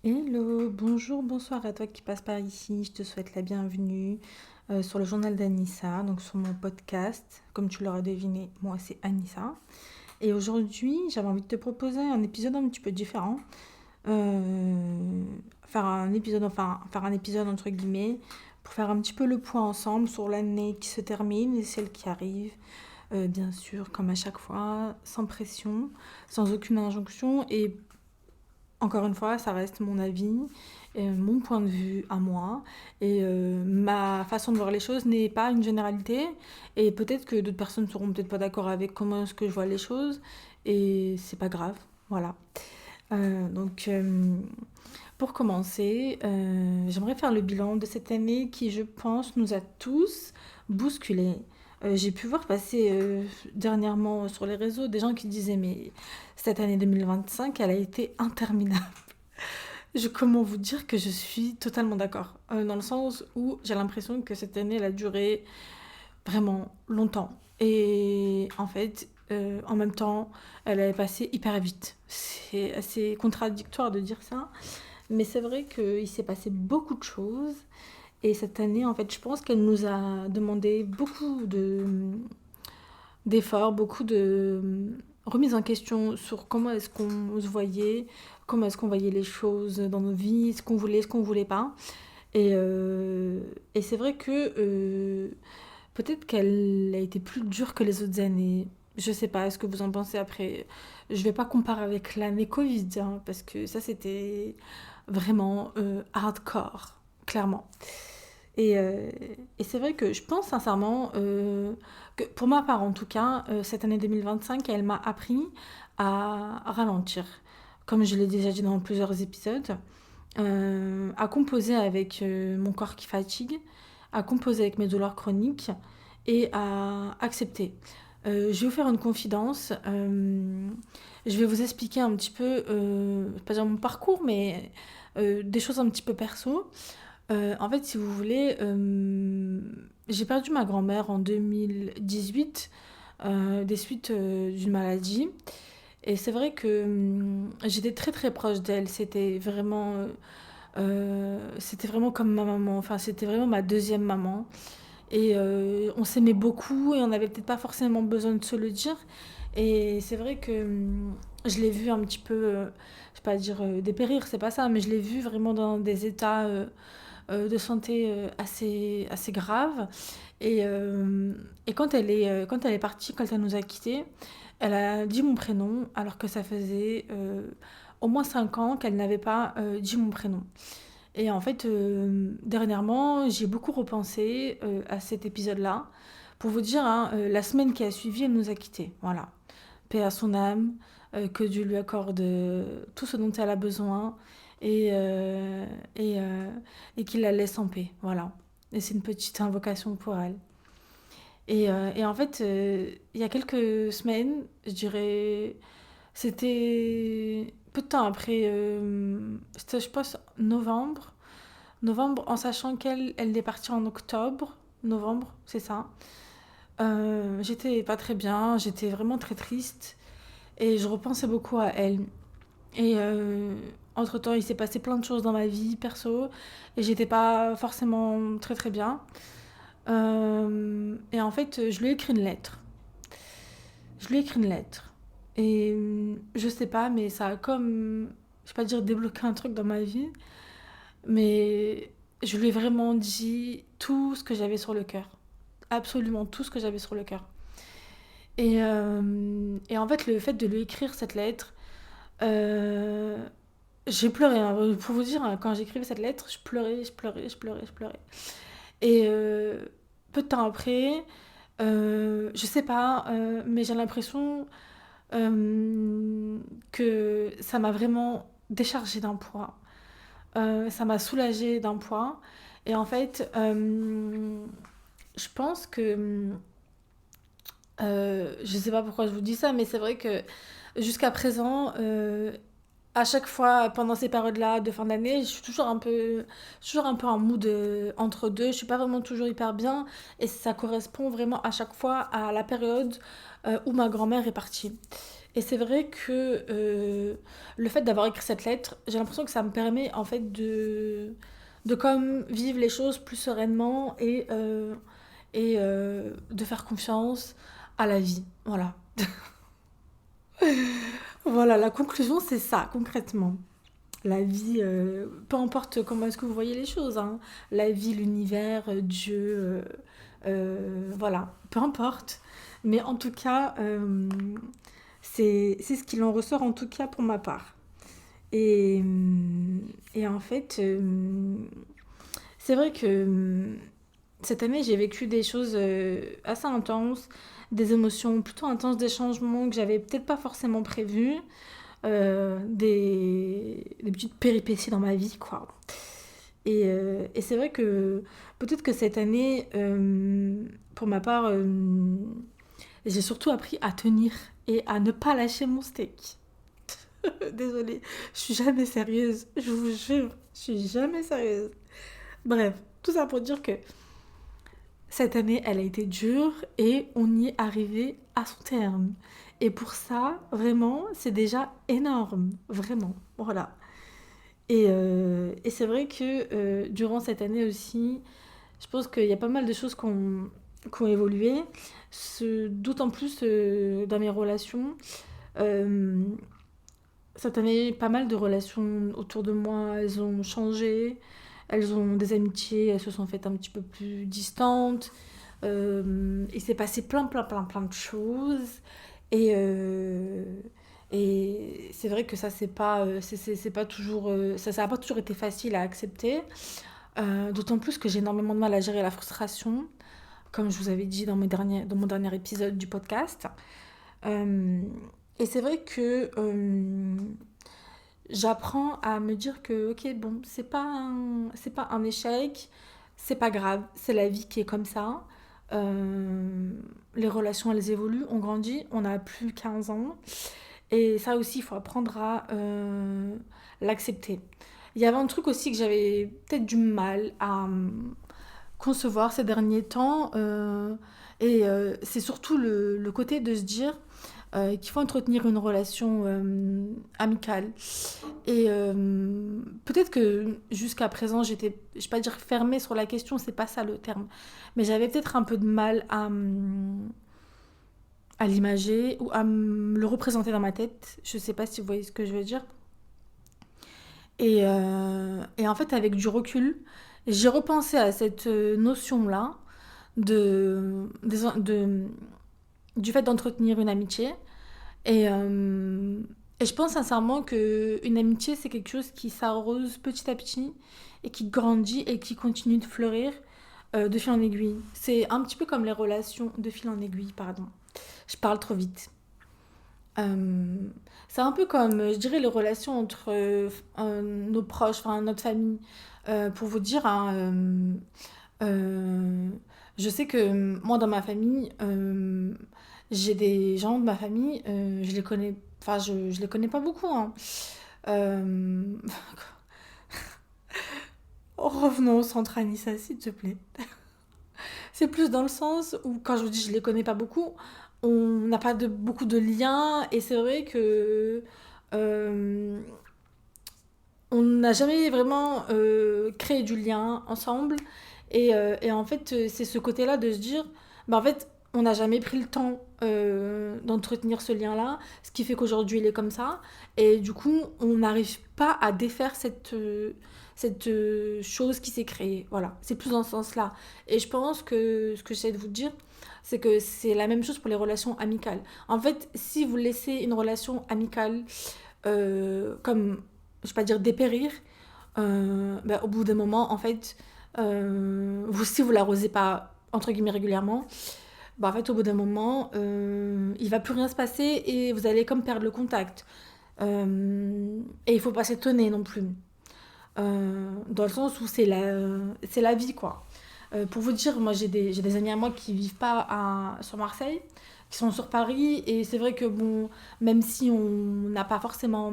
Hello, bonjour, bonsoir à toi qui passe par ici. Je te souhaite la bienvenue sur le journal d'Anissa, donc sur mon podcast. Comme tu l'auras deviné, moi c'est Anissa. Et aujourd'hui, j'avais envie de te proposer un épisode un petit peu différent. Euh, faire un épisode entre guillemets, pour faire un petit peu le point ensemble sur l'année qui se termine et celle qui arrive. Bien sûr, comme à chaque fois, sans pression, sans aucune injonction et encore une fois, ça reste mon avis, mon point de vue à moi. Et ma façon de voir les choses n'est pas une généralité. Et peut-être que d'autres personnes ne seront peut-être pas d'accord avec comment est-ce que je vois les choses. Et c'est pas grave. Voilà. Donc, pour commencer, j'aimerais faire le bilan de cette année qui, je pense, nous a tous bousculés. J'ai pu voir passer dernièrement sur les réseaux des gens qui disaient mais cette année 2025, elle a été interminable. Comment vous dire que je suis totalement d'accord. Dans le sens où j'ai l'impression que cette année, elle a duré vraiment longtemps. Et en fait, en même temps, elle est passée hyper vite. C'est assez contradictoire de dire ça, mais c'est vrai qu'il s'est passé beaucoup de choses. Et cette année, en fait, je pense qu'elle nous a demandé beaucoup d'efforts, beaucoup de remise en question sur comment est-ce qu'on se voyait, comment est-ce qu'on voyait les choses dans nos vies, ce qu'on voulait pas. Et c'est vrai que peut-être qu'elle a été plus dure que les autres années. Je sais pas, est-ce que vous en pensez après? Je vais pas comparer avec l'année Covid, hein, parce que ça c'était vraiment hardcore, clairement. Et, euh, et c'est vrai que je pense sincèrement que pour ma part en tout cas, cette année 2025, elle m'a appris à ralentir. Comme je l'ai déjà dit dans plusieurs épisodes, à composer avec mon corps qui fatigue, à composer avec mes douleurs chroniques et à accepter. Je vais vous faire une confidence. Je vais vous expliquer un petit peu, pas dire mon parcours, mais des choses un petit peu perso. En fait, si vous voulez, j'ai perdu ma grand-mère en 2018 des suites d'une maladie. Et c'est vrai que j'étais très très proche d'elle. C'était vraiment comme ma maman. Enfin, c'était vraiment ma deuxième maman. Et on s'aimait beaucoup et on n'avait peut-être pas forcément besoin de se le dire. Et c'est vrai que je l'ai vue un petit peu, je vais pas dire dépérir, c'est pas ça, mais je l'ai vue vraiment dans des états de santé assez graves. Et quand elle est partie, quand elle nous a quittés, elle a dit mon prénom alors que ça faisait au moins 5 ans qu'elle n'avait pas dit mon prénom. Et en fait, dernièrement, j'ai beaucoup repensé à cet épisode-là. Pour vous dire, hein, la semaine qui a suivi, elle nous a quittés. Voilà. Paix à son âme, que Dieu lui accorde tout ce dont elle a besoin et, euh, et, euh, et qu'il la laisse en paix. Voilà. Et c'est une petite invocation pour elle. Et en fait, il y a quelques semaines, je dirais, c'était peu de temps après, c'était je pense novembre. Novembre, en sachant elle est partie en octobre. Novembre, c'est ça. J'étais pas très bien, j'étais vraiment très triste. Et je repensais beaucoup à elle. Et entre-temps, il s'est passé plein de choses dans ma vie perso. Et j'étais pas forcément très très bien. Et en fait, je lui ai écrit une lettre. Je lui ai écrit une lettre. Et je sais pas, mais ça a comme, je vais pas dire débloqué un truc dans ma vie, mais je lui ai vraiment dit tout ce que j'avais sur le cœur. Absolument tout ce que j'avais sur le cœur. Et en fait, le fait de lui écrire cette lettre, euh, j'ai pleuré, hein. Pour vous dire, hein, quand j'écrivais cette lettre, je pleurais, je pleurais, je pleurais, je pleurais. Et peu de temps après, je sais pas, mais j'ai l'impression que ça m'a vraiment déchargée d'un poids. Ça m'a soulagée d'un poids. Et en fait, je pense que je sais pas pourquoi je vous dis ça, mais c'est vrai que jusqu'à présent, à chaque fois pendant ces périodes-là de fin d'année, je suis toujours un peu en mood entre deux. Je suis pas vraiment toujours hyper bien, et ça correspond vraiment à chaque fois à la période où ma grand-mère est partie. Et c'est vrai que le fait d'avoir écrit cette lettre, j'ai l'impression que ça me permet en fait de comme vivre les choses plus sereinement et de faire confiance à la vie. Voilà. Voilà, la conclusion, c'est ça, concrètement. La vie, peu importe comment est-ce que vous voyez les choses, hein. La vie, l'univers, Dieu, voilà, peu importe. Mais en tout cas, c'est ce qu'il en ressort, en tout cas pour ma part. Et, et en fait, c'est vrai que cette année, j'ai vécu des choses assez intenses, des émotions plutôt intenses, des changements que j'avais peut-être pas forcément prévus, des petites péripéties dans ma vie, quoi. Et c'est vrai que peut-être que cette année, pour ma part, j'ai surtout appris à tenir et à ne pas lâcher mon steak. Désolée, je suis jamais sérieuse, je vous jure, je suis jamais sérieuse. Bref, tout ça pour dire que cette année, elle a été dure et on y est arrivé à son terme. Et pour ça, vraiment, c'est déjà énorme, vraiment. Voilà. Et c'est vrai que durant cette année aussi, je pense qu'il y a pas mal de choses qui ont évolué, d'autant plus dans mes relations. Euh, Cette année, pas mal de relations autour de moi, elles ont changé. Elles ont des amitiés, elles se sont faites un petit peu plus distantes. Il s'est passé plein de choses. Et, euh, et c'est vrai que ça, c'est pas toujours, ça a pas toujours été facile à accepter. D'autant plus que j'ai énormément de mal à gérer la frustration, comme je vous avais dit dans mon dernier épisode du podcast. Euh, et c'est vrai que j'apprends à me dire que, ok, bon, c'est pas un échec, c'est pas grave, c'est la vie qui est comme ça. Euh, les relations, elles évoluent, on grandit, on a plus 15 ans. Et ça aussi, il faut apprendre à l'accepter. Il y avait un truc aussi que j'avais peut-être du mal à concevoir ces derniers temps. C'est surtout le côté de se dire qu'il faut entretenir une relation amicale. Et peut-être que jusqu'à présent, je vais pas dire fermée sur la question, c'est pas ça le terme. Mais j'avais peut-être un peu de mal à l'imager ou à me le représenter dans ma tête. Je sais pas si vous voyez ce que je veux dire. Et en fait, avec du recul, j'ai repensé à cette notion-là de, du fait d'entretenir une amitié. Et je pense sincèrement qu'une amitié, c'est quelque chose qui s'arrose petit à petit et qui grandit et qui continue de fleurir de fil en aiguille. C'est un petit peu comme les relations de fil en aiguille, pardon. Je parle trop vite. Euh, c'est un peu comme, je dirais, les relations entre nos proches, enfin notre famille. Pour vous dire, hein, euh, je sais que moi, dans ma famille, j'ai des gens de ma famille, je les connais, enfin, je les connais pas beaucoup, hein. Euh, Revenons au centre Anissa, s'il te plaît. C'est plus dans le sens où, quand je vous dis je les connais pas beaucoup, on n'a pas beaucoup de liens, et c'est vrai que euh, on n'a jamais vraiment créé du lien ensemble. Et en fait, c'est ce côté-là de se dire, bah en fait, on n'a jamais pris le temps d'entretenir ce lien-là, ce qui fait qu'aujourd'hui, il est comme ça. Et du coup, on n'arrive pas à défaire cette chose qui s'est créée. Voilà, c'est plus dans ce sens-là. Et je pense que ce que j'essaie de vous dire, c'est que c'est la même chose pour les relations amicales. En fait, si vous laissez une relation amicale comme, je vais pas dire dépérir, bah, au bout d'un moment, en fait, si vous l'arrosez pas, entre guillemets, régulièrement, bah, en fait, au bout d'un moment, il va plus rien se passer et vous allez comme perdre le contact. Et il faut pas s'étonner non plus. Dans le sens où c'est la vie, quoi. Pour vous dire, moi, j'ai des amis à moi qui vivent pas sur Marseille, qui sont sur Paris, et c'est vrai que, bon, même si on n'a pas forcément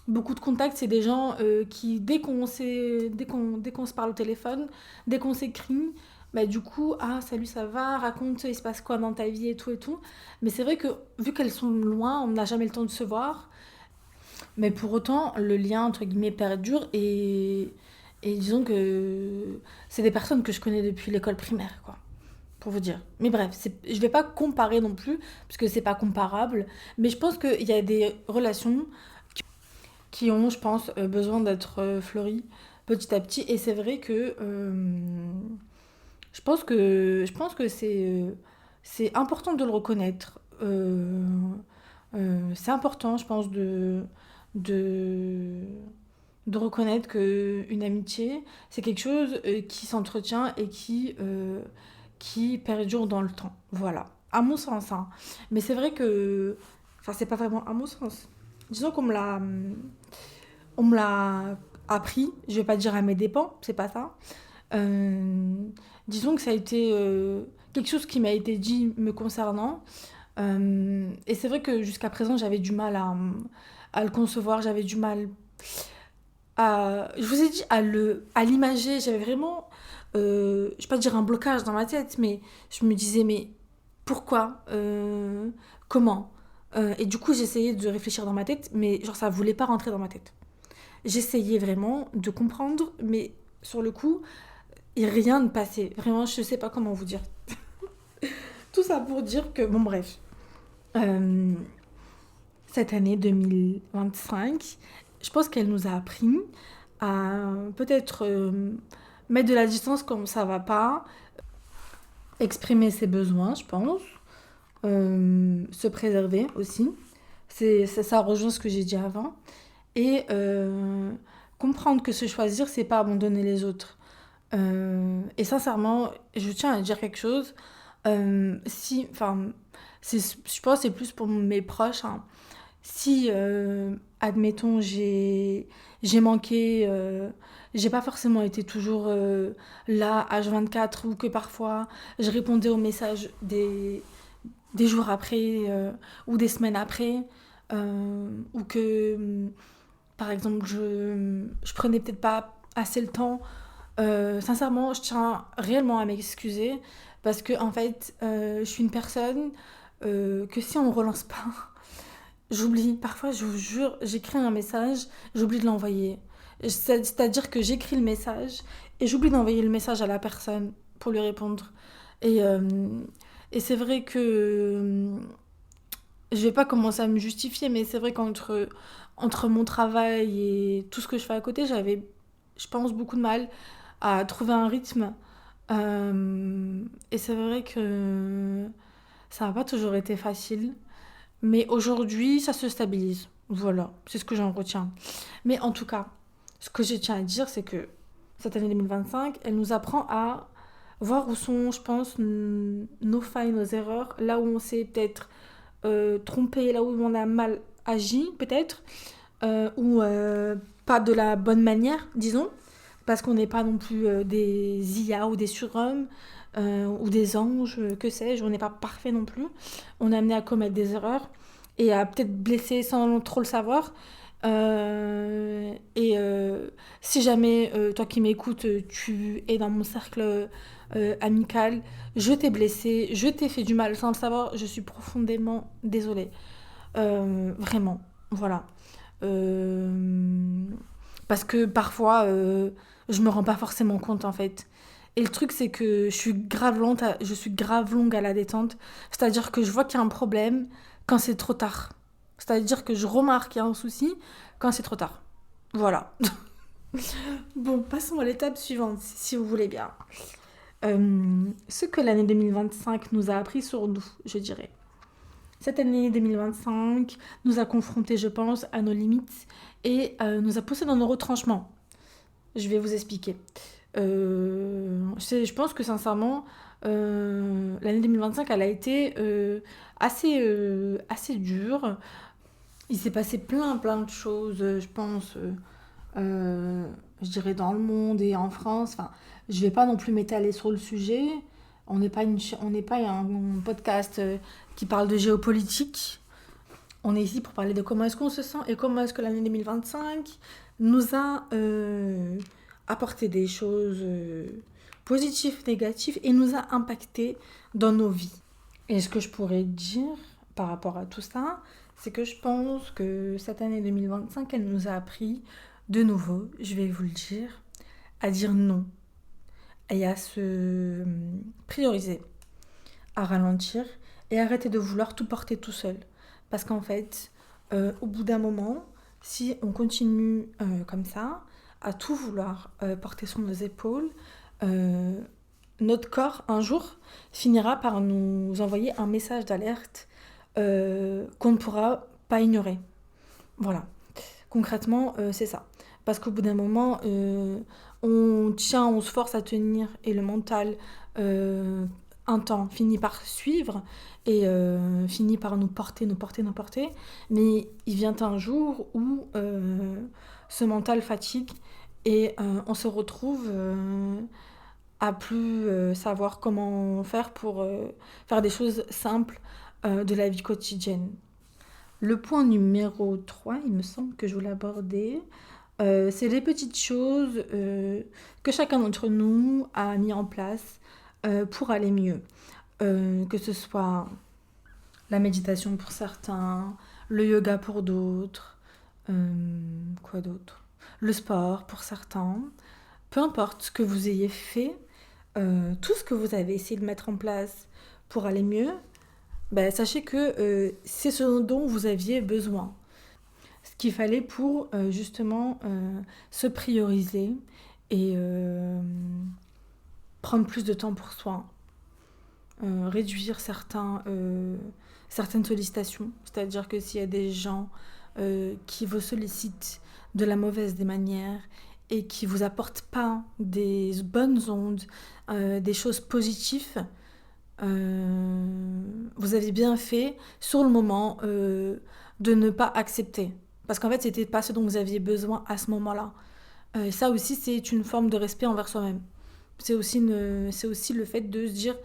beaucoup de contacts, c'est des gens qui, dès qu'on se parle au téléphone, dès qu'on s'écrit, bah du coup, ah salut, ça va, raconte, il se passe quoi dans ta vie et tout et tout. Mais c'est vrai que vu qu'elles sont loin, on n'a jamais le temps de se voir. Mais pour autant, le lien entre guillemets perdure et disons que c'est des personnes que je connais depuis l'école primaire, quoi. Pour vous dire. Mais bref, je vais pas comparer non plus, parce que c'est pas comparable. Mais je pense qu'il y a des relations qui ont, je pense, besoin d'être fleuries petit à petit. Et c'est vrai que je pense que c'est important de le reconnaître. C'est important, je pense, de, de reconnaître qu'une amitié, c'est quelque chose qui s'entretient et qui perdure dans le temps. Voilà. À mon sens, hein. Mais c'est vrai que. Enfin, c'est pas vraiment à mon sens. Disons qu'on me l'a appris, je vais pas dire à mes dépens, c'est pas ça. Euh, Disons que ça a été quelque chose qui m'a été dit me concernant. Et c'est vrai que jusqu'à présent, j'avais du mal à le concevoir, j'avais du mal je vous ai dit, à l'imager. J'avais vraiment, je vais pas dire un blocage dans ma tête, mais je me disais, mais pourquoi comment Et du coup, j'essayais de réfléchir dans ma tête, mais genre, ça voulait pas rentrer dans ma tête. J'essayais vraiment de comprendre, mais sur le coup, rien ne passait. Vraiment, je sais pas comment vous dire. Tout ça pour dire que, bon, bref. Euh, Cette année 2025, je pense qu'elle nous a appris à peut-être mettre de la distance quand ça va pas, exprimer ses besoins, je pense, se préserver aussi. Ça rejoint ce que j'ai dit avant. Et comprendre que se choisir, c'est pas abandonner les autres. Et sincèrement, je tiens à dire quelque chose. Si, enfin, je pense que c'est plus pour mes proches, hein. Si, admettons, j'ai manqué, j'ai pas forcément été toujours là, H24, ou que parfois je répondais aux messages des jours après ou des semaines après, ou que, par exemple, je prenais peut-être pas assez le temps. Sincèrement, je tiens réellement à m'excuser parce que, en fait, je suis une personne que si on ne relance pas, j'oublie. Parfois, je vous jure, j'écris un message, j'oublie de l'envoyer. C'est-à-dire que j'écris le message et j'oublie d'envoyer le message à la personne pour lui répondre. Et, c'est vrai que je vais pas commencer à me justifier, mais c'est vrai qu'entre mon travail et tout ce que je fais à côté, j'avais, je pense, beaucoup de mal à trouver un rythme. Et c'est vrai que ça n'a pas toujours été facile. Mais aujourd'hui, ça se stabilise. Voilà, c'est ce que j'en retiens. Mais en tout cas, ce que je tiens à dire, c'est que cette année 2025, elle nous apprend à voir où sont, je pense, nos failles, nos erreurs, là où on s'est peut-être trompé, là où on a mal agi, peut-être, ou pas de la bonne manière, disons, parce qu'on n'est pas non plus des IA ou des surhommes ou des anges, que sais-je, on n'est pas parfait non plus. On est amené à commettre des erreurs et à peut-être blesser sans trop le savoir. Et si jamais toi qui m'écoutes, tu es dans mon cercle amical, je t'ai blessé, je t'ai fait du mal sans le savoir, je suis profondément désolée. Vraiment, voilà. Euh, Parce que parfois, je me rends pas forcément compte en fait. Et le truc, c'est que je suis grave longue à la détente. C'est-à-dire que je vois qu'il y a un problème quand c'est trop tard. C'est-à-dire que je remarque qu'il y a un souci quand c'est trop tard. Voilà. Bon, passons à l'étape suivante, si vous voulez bien. Ce que l'année 2025 nous a appris sur nous, je dirais. Cette année 2025 nous a confrontés, je pense, à nos limites et nous a poussés dans nos retranchements. Je vais vous expliquer. Je pense que sincèrement, l'année 2025, elle a été assez dure. Il s'est passé plein de choses, je pense, je dirais dans le monde et en France. Enfin, je vais pas non plus m'étaler sur le sujet. On n'est pas un podcast qui parle de géopolitique. On est ici pour parler de comment est-ce qu'on se sent et comment est-ce que l'année 2025 nous a apporté des choses positifs, négatifs, et nous a impactés dans nos vies. Et ce que je pourrais dire par rapport à tout ça, c'est que je pense que cette année 2025, elle nous a appris de nouveau, je vais vous le dire, à dire non et à se prioriser, à ralentir et arrêter de vouloir tout porter tout seul. Parce qu'en fait, au bout d'un moment, si on continue comme ça, à tout vouloir porter sur nos épaules, notre corps, un jour, finira par nous envoyer un message d'alerte qu'on ne pourra pas ignorer. Voilà. Concrètement, c'est ça. Parce qu'au bout d'un moment, on se force à tenir et le mental, un temps, finit par suivre et finit par nous porter. Mais il vient un jour où ce mental fatigue et on se retrouve à plus savoir comment faire pour faire des choses simples de la vie quotidienne. Le point numéro 3, il me semble que je voulais aborder, c'est les petites choses que chacun d'entre nous a mis en place pour aller mieux. Que ce soit la méditation pour certains, le yoga pour d'autres, quoi d'autre? Le sport pour certains. Peu importe ce que vous ayez fait, tout ce que vous avez essayé de mettre en place pour aller mieux, ben, sachez que c'est ce dont vous aviez besoin. Ce qu'il fallait pour justement se prioriser et prendre plus de temps pour soi, réduire certaines sollicitations. C'est-à-dire que s'il y a des gens qui vous sollicitent de la mauvaise des manières et qui ne vous apportent pas des bonnes ondes, des choses positives, vous avez bien fait sur le moment de ne pas accepter. Parce qu'en fait, c'était pas ce dont vous aviez besoin à ce moment-là. Ça aussi, c'est une forme de respect envers soi-même. C'est aussi le fait de se dire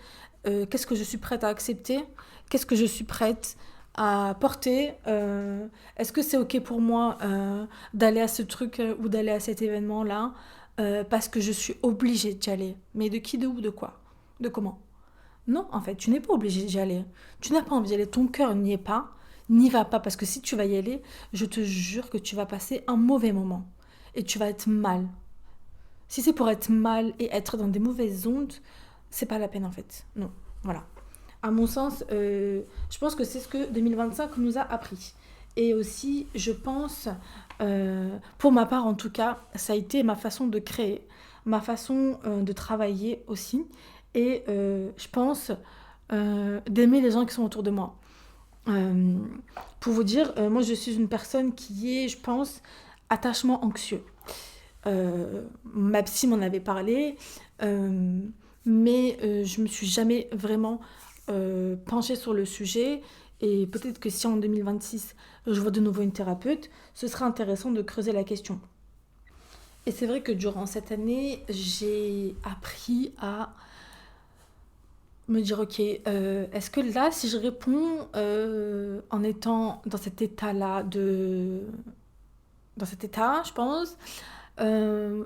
qu'est-ce que je suis prête à accepter, qu'est-ce que je suis prête à porter, est-ce que c'est ok pour moi d'aller à ce truc ou d'aller à cet événement-là parce que je suis obligée d'y aller. Mais de qui, de où, de quoi, de comment? Non, en fait, tu n'es pas obligé d'y aller. Tu n'as pas envie d'y aller. Ton cœur n'y est pas. N'y va pas. Parce que si tu vas y aller, je te jure que tu vas passer un mauvais moment. Et tu vas être mal. Si c'est pour être mal et être dans des mauvaises ondes, c'est pas la peine en fait. Non. Voilà. À mon sens, je pense que c'est ce que 2025 nous a appris. Et aussi, je pense, pour ma part en tout cas, ça a été ma façon de créer, ma façon de travailler aussi. Et je pense d'aimer les gens qui sont autour de moi. Euh, pour vous dire, moi je suis une personne qui est, je pense, attachement anxieux. Ma psy m'en avait parlé, mais je me suis jamais vraiment penchée sur le sujet. Et peut-être que si en 2026 je vois de nouveau une thérapeute, ce sera intéressant de creuser la question. Et c'est vrai que durant cette année, j'ai appris à me dire, ok, est-ce que là, si je réponds en étant dans cet état-là, dans cet état, je pense,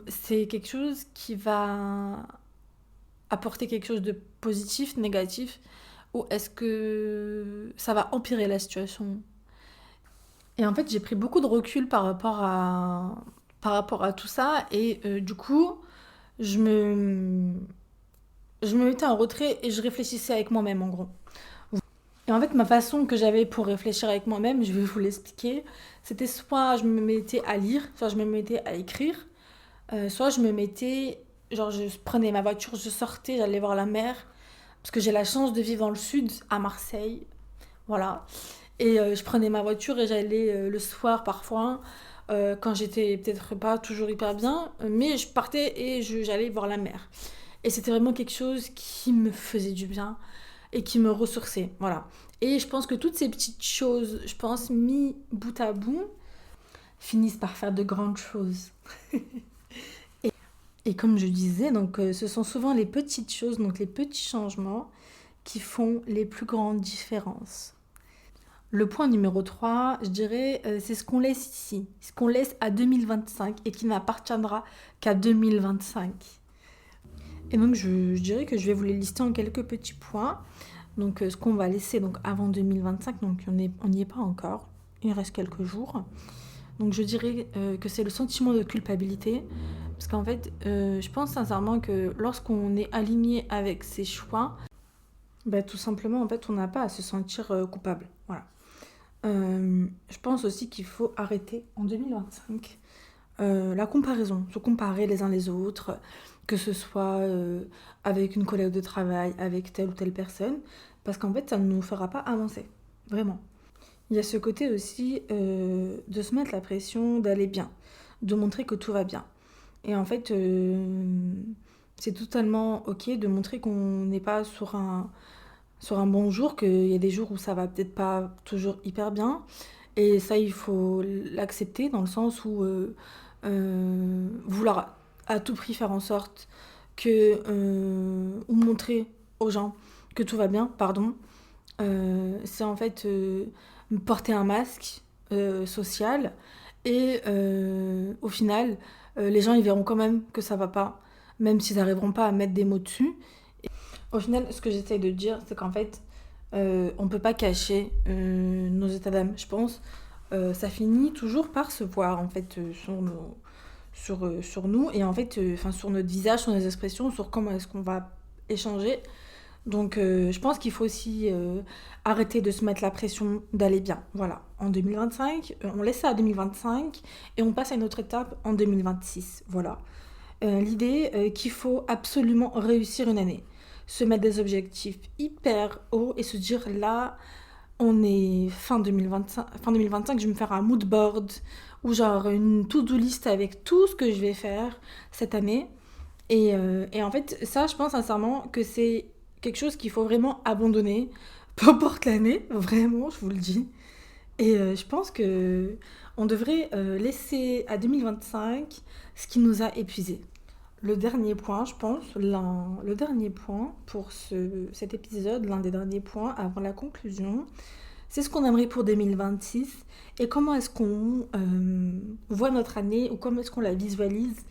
c'est quelque chose qui va apporter quelque chose de positif, négatif, ou est-ce que ça va empirer la situation? Et en fait, j'ai pris beaucoup de recul par rapport à tout ça, et du coup, je me, je me mettais en retrait et je réfléchissais avec moi-même, en gros. Et en fait, ma façon que j'avais pour réfléchir avec moi-même, je vais vous l'expliquer, c'était soit je me mettais à lire, soit je me mettais à écrire, soit je me mettais, genre je prenais ma voiture, je sortais, j'allais voir la mer, parce que j'ai la chance de vivre dans le sud, à Marseille, voilà. Et je prenais ma voiture et j'allais le soir parfois, quand j'étais peut-être pas toujours hyper bien, mais je partais et j'allais voir la mer. Et c'était vraiment quelque chose qui me faisait du bien et qui me ressourçait, voilà. Et je pense que toutes ces petites choses, je pense, mis bout à bout, finissent par faire de grandes choses. Et comme je disais, donc ce sont souvent les petites choses, donc les petits changements qui font les plus grandes différences. Le point numéro 3, je dirais, c'est ce qu'on laisse ici, ce qu'on laisse à 2025 et qui n'appartiendra qu'à 2025. Et donc, je dirais que je vais vous les lister en quelques petits points. Donc, ce qu'on va laisser donc, avant 2025, donc on n'y est pas encore, il reste quelques jours. Donc, je dirais que c'est le sentiment de culpabilité. Parce qu'en fait, je pense sincèrement que lorsqu'on est aligné avec ses choix, bah, tout simplement, en fait, on n'a pas à se sentir coupable. Voilà. Je pense aussi qu'il faut arrêter en 2025 la comparaison, se comparer les uns les autres, que ce soit avec une collègue de travail, avec telle ou telle personne, parce qu'en fait, ça ne nous fera pas avancer, vraiment. Il y a ce côté aussi de se mettre la pression d'aller bien, de montrer que tout va bien. Et en fait, c'est totalement ok de montrer qu'on n'est pas sur un bon jour, qu'il y a des jours où ça va peut-être pas toujours hyper bien. Et ça, il faut l'accepter dans le sens où vouloir à tout prix faire en sorte que, ou montrer aux gens que tout va bien, pardon, c'est en fait porter un masque social et au final, les gens ils verront quand même que ça va pas, même s'ils n'arriveront pas à mettre des mots dessus. Au final, ce que j'essaye de dire, c'est qu'en fait, on peut pas cacher nos états d'âme, je pense. Ça finit toujours par se voir en fait sur nous et en fait sur notre visage, sur nos expressions, sur comment est-ce qu'on va échanger. Donc je pense qu'il faut aussi arrêter de se mettre la pression d'aller bien. Voilà, en 2025, on laisse ça à 2025 et on passe à une autre étape en 2026. Voilà. L'idée qu'il faut absolument réussir une année. Se mettre des objectifs hyper hauts et se dire là, on est fin 2025, je vais me faire un mood board ou genre une to-do list avec tout ce que je vais faire cette année. Et en fait, ça, je pense sincèrement que c'est quelque chose qu'il faut vraiment abandonner, peu importe l'année, vraiment, je vous le dis. Et je pense que on devrait laisser à 2025 ce qui nous a épuisés. Le dernier point, je pense, le dernier point pour cet épisode, l'un des derniers points avant la conclusion, c'est ce qu'on aimerait pour 2026 et comment est-ce qu'on voit notre année ou comment est-ce qu'on la visualise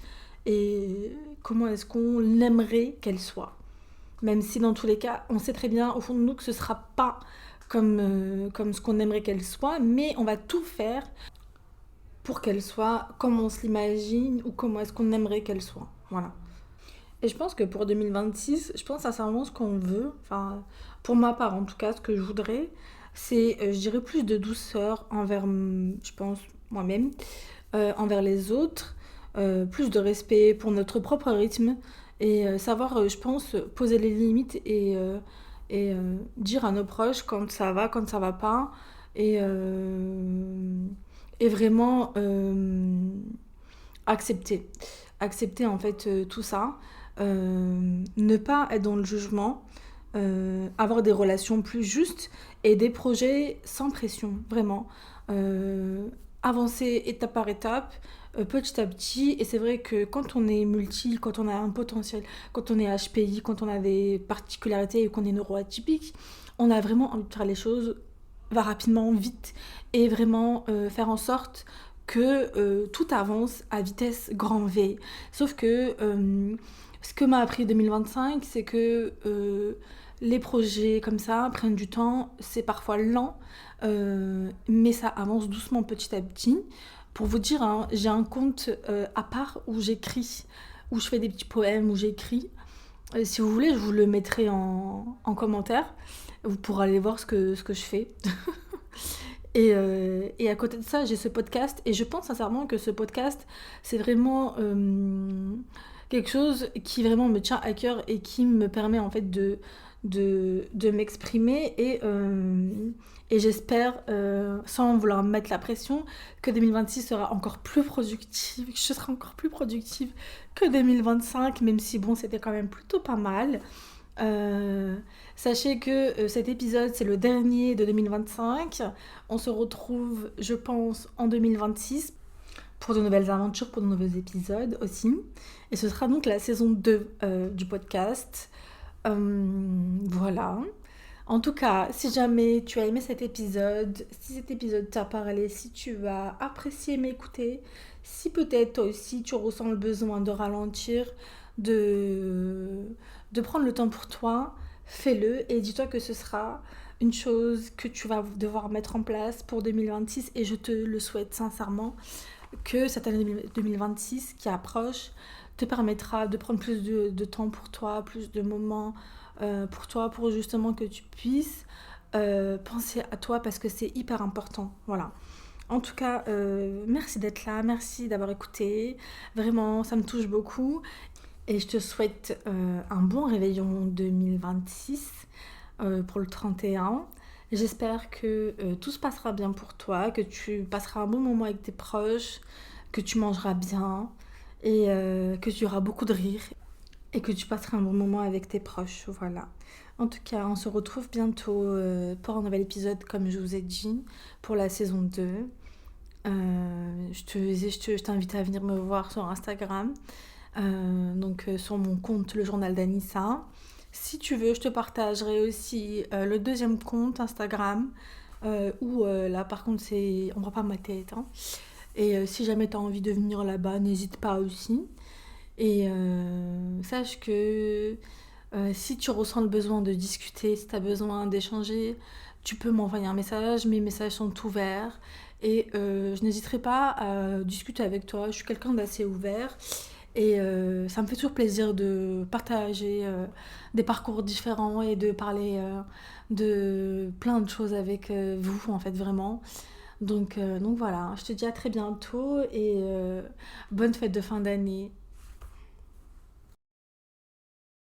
et comment est-ce qu'on aimerait qu'elle soit. Même si dans tous les cas, on sait très bien au fond de nous que ce ne sera pas comme ce qu'on aimerait qu'elle soit, mais on va tout faire pour qu'elle soit comme on se l'imagine ou comment est-ce qu'on aimerait qu'elle soit. Voilà. Et je pense que pour 2026, je pense sincèrement ce qu'on veut, enfin pour ma part en tout cas, ce que je voudrais, c'est, je dirais, plus de douceur envers, je pense, moi-même, envers les autres, plus de respect pour notre propre rythme et savoir, je pense, poser les limites et dire à nos proches quand ça va pas et, et vraiment accepter. Accepter en fait tout ça, ne pas être dans le jugement, avoir des relations plus justes et des projets sans pression, vraiment. Avancer étape par étape, petit à petit. Et c'est vrai que quand on est multi, quand on a un potentiel, quand on est HPI, quand on a des particularités et qu'on est neuroatypique, on a vraiment envie de faire les choses va rapidement, vite, et vraiment faire en sorte que tout avance à vitesse grand V. Sauf que ce que m'a appris 2025, c'est que les projets comme ça prennent du temps, c'est parfois lent, mais ça avance doucement petit à petit. Pour vous dire, hein, j'ai un compte à part où j'écris, où je fais des petits poèmes, où j'écris. Si vous voulez, je vous le mettrai en commentaire. Vous pourrez aller voir ce que je fais. Et à côté de ça, j'ai ce podcast. Et je pense sincèrement que ce podcast, c'est vraiment quelque chose qui vraiment me tient à cœur et qui me permet en fait de m'exprimer. Et j'espère, sans vouloir mettre la pression, que 2026 sera encore plus productive, que je serai encore plus productive que 2025, même si bon, c'était quand même plutôt pas mal. Euh, Sachez que cet épisode, c'est le dernier de 2025. On se retrouve, je pense, en 2026 pour de nouvelles aventures, pour de nouveaux épisodes aussi. Et ce sera donc la saison 2 du podcast. Voilà. En tout cas, si jamais tu as aimé cet épisode, si cet épisode t'a parlé, si tu as apprécié m'écouter, si peut-être toi aussi tu ressens le besoin de ralentir, de, de prendre le temps pour toi, fais-le et dis-toi que ce sera une chose que tu vas devoir mettre en place pour 2026 et je te le souhaite sincèrement que cette année 2026 qui approche te permettra de prendre plus de temps pour toi, plus de moments pour toi, pour justement que tu puisses penser à toi parce que c'est hyper important. Voilà. En tout cas, merci d'être là, merci d'avoir écouté. Vraiment, ça me touche beaucoup. Et je te souhaite un bon réveillon 2026 pour le 31. J'espère que tout se passera bien pour toi, que tu passeras un bon moment avec tes proches, que tu mangeras bien et que tu auras beaucoup de rire et que tu passeras un bon moment avec tes proches. Voilà. En tout cas, on se retrouve bientôt pour un nouvel épisode, comme je vous ai dit, pour la saison 2. Je t'invite à venir me voir sur Instagram, donc sur mon compte, le journal d'Anissa. Si tu veux, je te partagerai aussi le deuxième compte Instagram, où là par contre on voit pas ma tête. Hein. Et si jamais tu as envie de venir là-bas, n'hésite pas aussi. Et sache que si tu ressens le besoin de discuter, si tu as besoin d'échanger, tu peux m'envoyer un message. Mes messages sont ouverts et je n'hésiterai pas à discuter avec toi. Je suis quelqu'un d'assez ouvert et ça me fait toujours plaisir de partager des parcours différents et de parler de plein de choses avec vous, en fait, vraiment. Donc voilà, je te dis à très bientôt et bonne fête de fin d'année.